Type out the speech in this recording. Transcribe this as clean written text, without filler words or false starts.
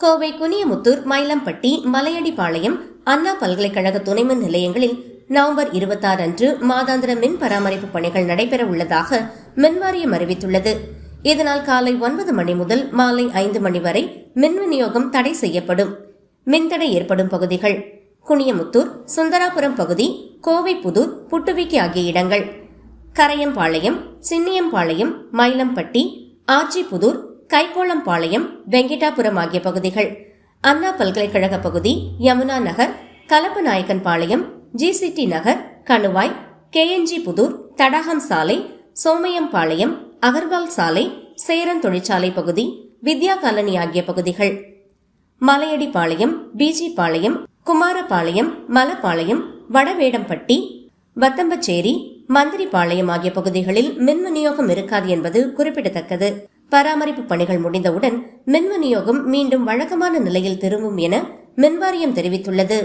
கோவை குனியமுத்தூர், மயிலம்பட்டி, மலையடிப்பாளையம், அண்ணா பல்கலைக்கழக துணைமின் நிலையங்களில் நவம்பர் 26 அன்று மாதாந்திர மின் பராமரிப்பு பணிகள் நடைபெற உள்ளதாக மின்வாரியம் அறிவித்துள்ளது. இதனால் காலை 9 மணி முதல் மாலை 5 மணி வரை மின் விநியோகம் தடை செய்யப்படும். மின்தடை ஏற்படும் பகுதிகள்: குனியமுத்தூர், சுந்தராபுரம் பகுதி, கோவைப்புதூர், புட்டுவிக்கி ஆகிய இடங்கள். கரையம்பாளையம், சின்னியம்பாளையம், மயிலம்பட்டி, ஆச்சிபுதூர், கைகோளம்பாளையம், வெங்கிட்டாபுரம் ஆகிய பகுதிகள். அண்ணா பல்கலைக்கழக பகுதி, யமுனா நகர், கலப்பநாயக்கன்பாளையம், GCT நகர், கணுவாய், KNG புதூர், தடாகம் சாலை, சோமையம்பாளையம், அகர்வால் சாலை, சேரன் தொழிற்சாலை பகுதி, வித்யா காலனி ஆகிய பகுதிகள். மலையடிப்பாளையம், BG பாளையம், குமாரபாளையம், மலப்பாளையம், வடவேடம்பட்டி, வத்தம்பச்சேரி, மந்திரிபாளையம் ஆகிய பகுதிகளில் மின் விநியோகம் இருக்காது என்பது குறிப்பிடத்தக்கது. பராமரிப்பு பணிகள் முடிந்தவுடன் மின் விநியோகம் மீண்டும் வழக்கமான நிலையில் திரும்பும் என மின்வாரியம் தெரிவித்துள்ளது.